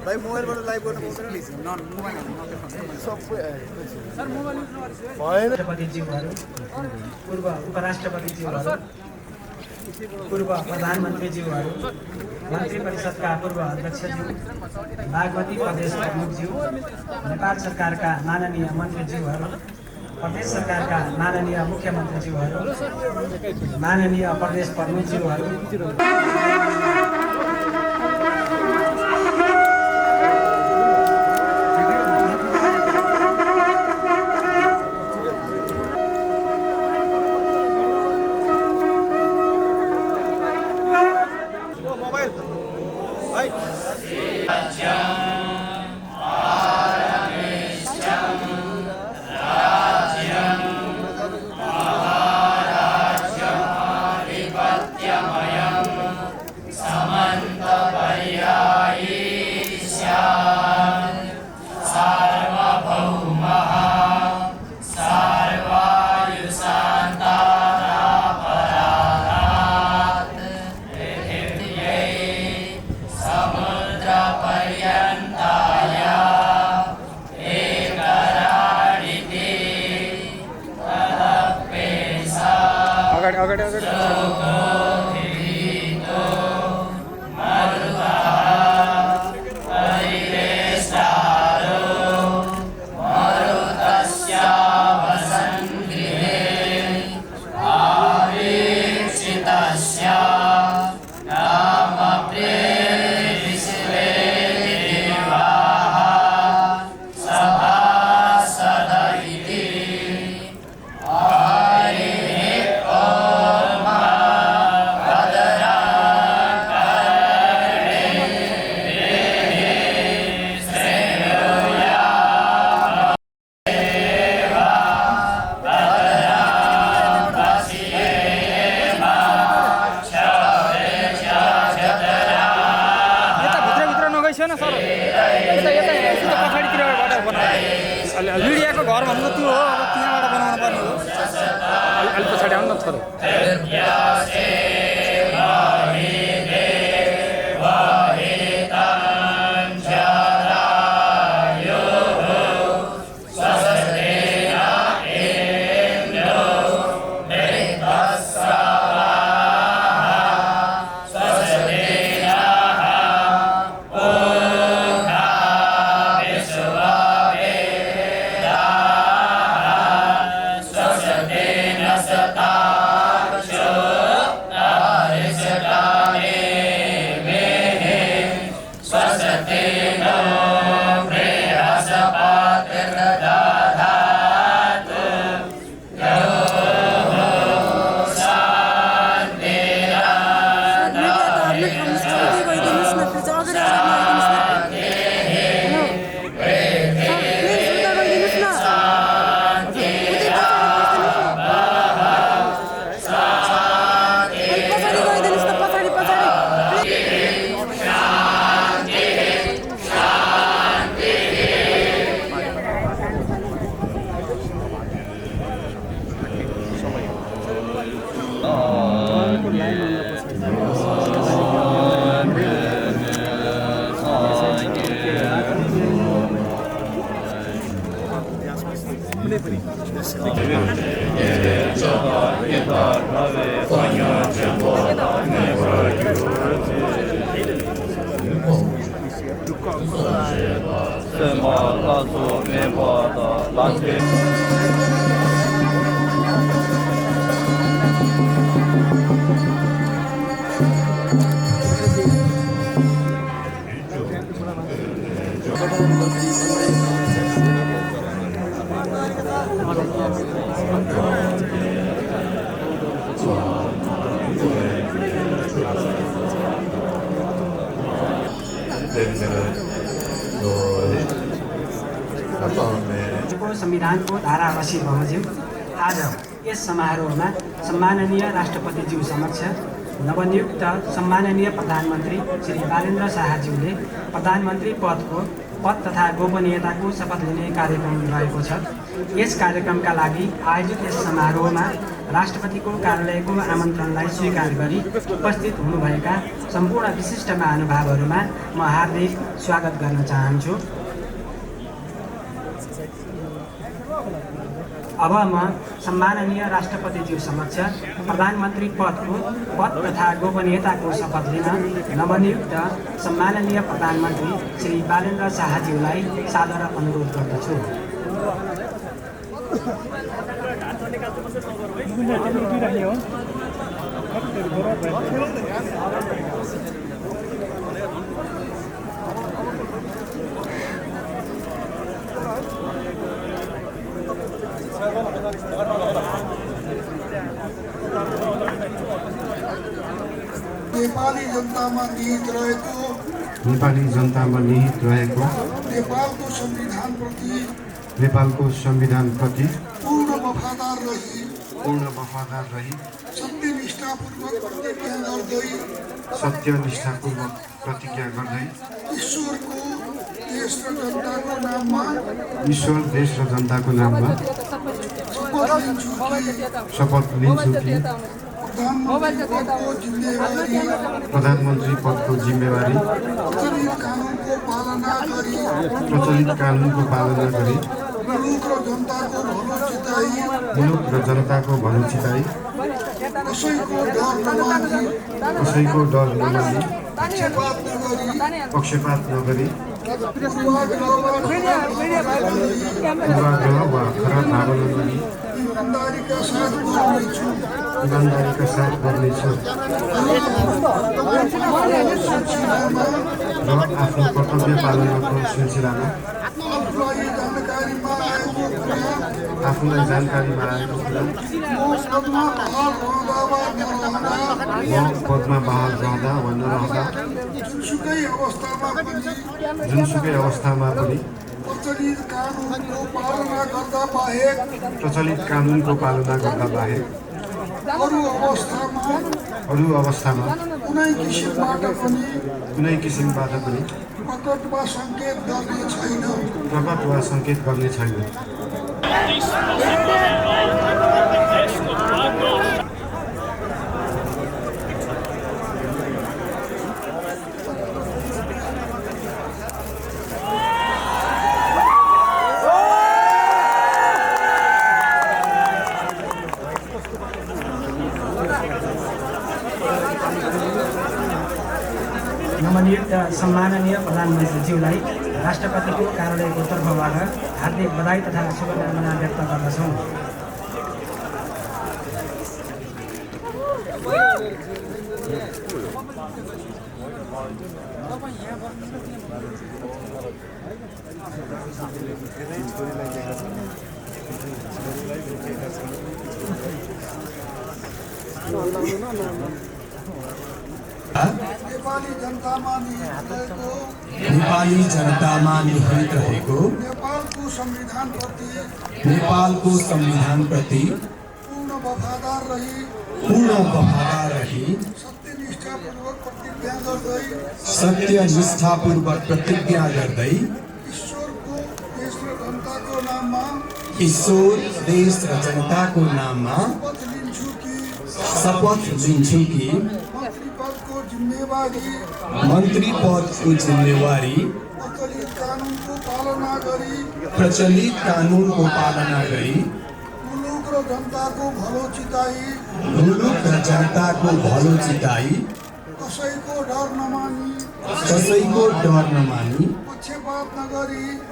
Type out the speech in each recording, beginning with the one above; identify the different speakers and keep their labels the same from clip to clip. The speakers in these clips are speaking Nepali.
Speaker 1: भाइ मोबाइलबाट लाइभ गर्न पाउँदैन
Speaker 2: राष्ट्रपतिज्यूहरू, पूर्व उपराष्ट्रपतिज्यूहरू, पूर्व प्रधानमन्त्रीज्यूहरू, मन्त्री परिषदका पूर्व अध्यक्षज्यू, बागमती प्रदेश प्रमुखज्यू, नेपाल सरकारका माननीय मन्त्रीज्यूहरू, प्रदेश सरकारका माननीय मुख्यमन्त्रीज्यूहरू, माननीय प्रदेश प्रमुखज्यूहरू,
Speaker 1: मिडियाको घर भन्नु त्यो हो, अब त्यहाँबाट बनाउनु पर्ने हो। अलि पछाडि आउनु न थोरै।
Speaker 3: Sata
Speaker 2: संविधानको धारा 80 बमोजिम आज यस समारोहमा सम्माननीय राष्ट्रपतिज्यू समक्ष नवनियुक्त सम्माननीय प्रधानमन्त्री श्री बालेन्द्र शाहज्यूले प्रधानमन्त्री पद तथा गोपनीयताको शपथ लिने कार्यक्रम रहेको छ। यस कार्यक्रमका लागि आयोजित यस समारोहमा राष्ट्रपतिको कार्यालयको आमन्त्रणलाई स्वीकार गरी उपस्थित हुनुभएका सम्पूर्ण विशिष्ट महानुभावहरूमा म हार्दिक स्वागत गर्न चाहन्छु। अब म सम्माननीय राष्ट्रपतिज्यू समक्ष प्रधानमन्त्री पद तथा गोपनीयताको शपथ लिन नवनियुक्त सम्माननीय प्रधानमन्त्री श्री बालेन्द्र शाहज्यूलाई सादर अनुरोध गर्दछु।
Speaker 3: नेपाली जनतामा निहित रहेको नेपालको संविधानप्रति पूर्ण वफादार रही सत्यनिष्ठापूर्वक प्रतिज्ञा गर्दै ईश्वर देश र जनताको नाममा शपथ लिन्छु कि प्रधानमन्त्री पदको जिम्मेवारी प्रचलित कानुनको पालना गरी मुलुक र जनताको भलो चिताई कसैको डर नमानी पक्षपात नगरी पूर्वाग्रह वा खराब भावना गरी ईमानदारीका साथ गर्नेछु र आफ्नो कर्तव्य पालनाको सिलसिलामा आफूलाई जानकारीमा आएको कुरा म पदमा बहाल रहँदा वा नरहँदा जुनसुकै अवस्थामा पनि प्रचलित कानुनको पालना गर्दा बाहेक अरू अवस्थामा कुनै किसिमबाट पनि प्रकट वा सङ्केत गर्ने छैन।
Speaker 2: नवनियुक्त सम्माननीय प्रधानमन्त्रीज्यूलाई राष्ट्रपतिको कार्यालयको तर्फबाट हार्दिक बधाई तथा शुभकामना व्यक्त गर्दछौँ।
Speaker 3: नेपाली
Speaker 4: जनतामा निहित रहेको नेपालको संविधानप्रति
Speaker 3: पूर्ण वफादार रही
Speaker 4: सत्यनिष्ठापूर्वक प्रतिज्ञा गर्दै ईश्वर देश र जनताको नाममा शपथ लिन्छु कि मन्त्री पदको जिम्मेवारी प्रचलित कानुनको पालना गरी मुलुक र जनताको भलो चिताई कसैको डर नमानी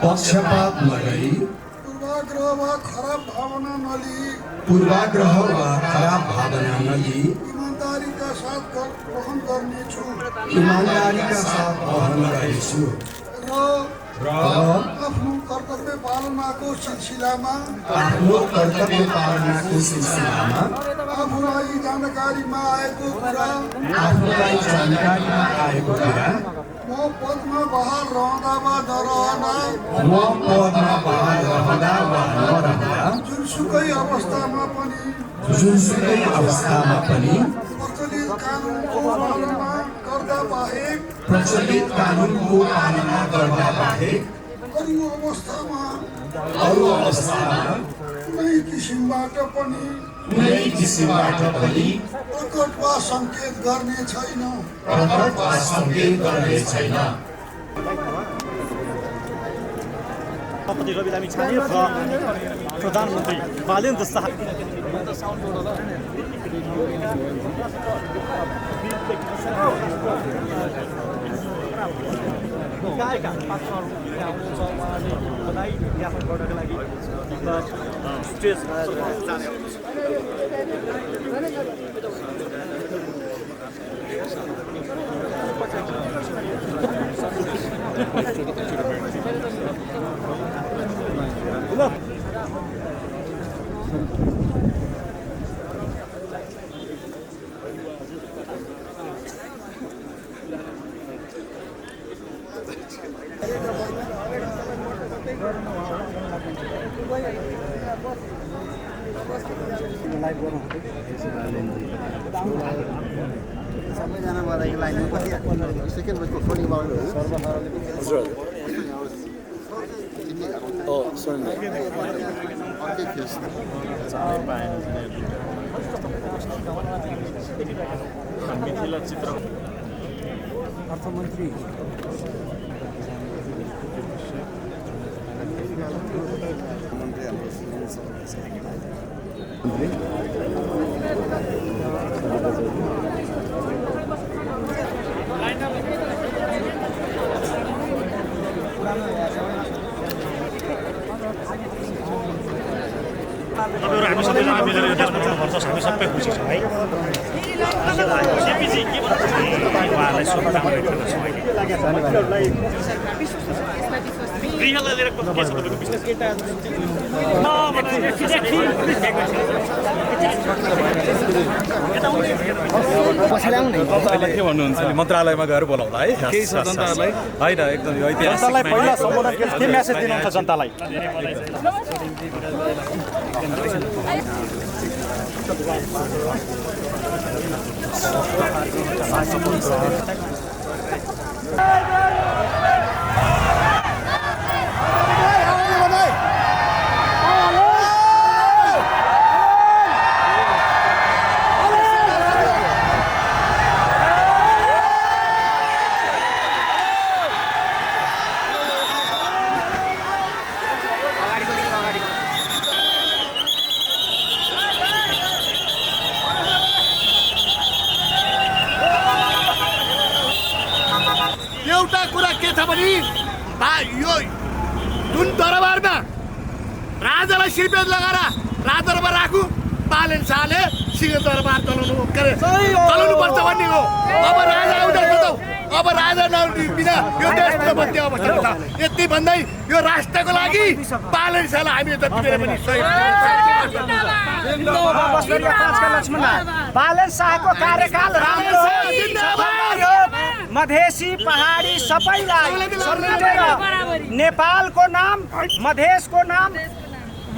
Speaker 4: पक्षपात नगरी
Speaker 5: पूर्वाग्रह वा खराब भावना नलिई
Speaker 4: पूर्वाग्रह वा खराब भावना नलिई
Speaker 5: ईमानदारीका साथ ग्रहण गर्नेछु
Speaker 4: ईमानदारीका साथ ग्रहण गर्नेछु
Speaker 5: र आफ्नो कर्तव्य पालनाको सिलसिलामा आफूलाई जानकारीमा आएको कुरा म पदमा बहाल रहँदा वा नरहँदा जुनसुकै अवस्थामा पनि प्रचलित कानुनको पालना गर्दा बाहेक अरू अवस्थामा कुनै किसिमबाट पनि प्रकट वा सङ्केत गर्ने छैन
Speaker 6: राष्ट्रपति रवि लामिछाने र प्रधानमन्त्री बालेन्द्र शाह गाएका पात्रहरू बधाई ज्ञापन गर्नका लागि स्टेजमा जाने
Speaker 7: सबैजना मलाई यो लाइनमा बसिरहेको सेकेन्ड वेकको फोनिङ बाउन्ड हो
Speaker 6: अर्थमन्त्री हामी सबैजना मिलेर यो देशमा गर्नुपर्छ हामी सबै खुसी छौँ है सिपिजी के भन्छ उहाँलाई शुभकामना व्यक्त गर्छु गृहलाई लिएर कस्तो के छ तपाईँको विशेष के भन्नुहुन्छ मन्त्रालयमा गएर बोलाउँला है केही छ जनतालाई होइन एकदम जनतालाई पहिला सम्बोधन के मेसेज दिनुहुन्छ जनतालाई
Speaker 7: एउटा कुरा के छ भने यो जुन दरबारमा राजालाई शिरपेज लगाएर राजदरबार राखु बालेन शाहले सिंह दरबार चलाउनु पर्छ भन्ने हो अब राजा आउँदैछ त अब राजा बिना यो देश बन्ने अवस्थामा छ यति भन्दै यो राष्ट्रको लागि बालेन शाहलाई हामी जति बेला पनि
Speaker 2: बालेन शाहको कार्यकाल राम्रो मधेसी पहाडी सबैलाई नेपालको नाम मधेसको नाम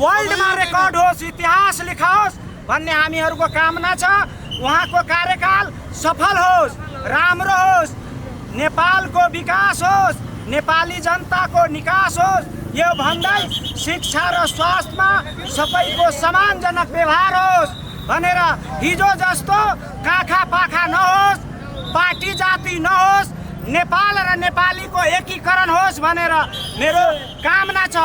Speaker 2: वर्ल्डमा रेकर्ड होस् इतिहास लेखाओस् भन्ने हामीहरूको कामना छ उहाँको कार्यकाल सफल होस् राम्रो होस् नेपालको विकास होस् नेपाली जनताको निकास होस् यो भन्दै शिक्षा र स्वास्थ्यमा सबैको समानजनक व्यवहार होस् भनेर हिजो जस्तो काखा पाखा नहोस् पार्टी जाति नहोस् नेपाल र नेपालीको एकीकरण होस् भनेर मेरो कामना छ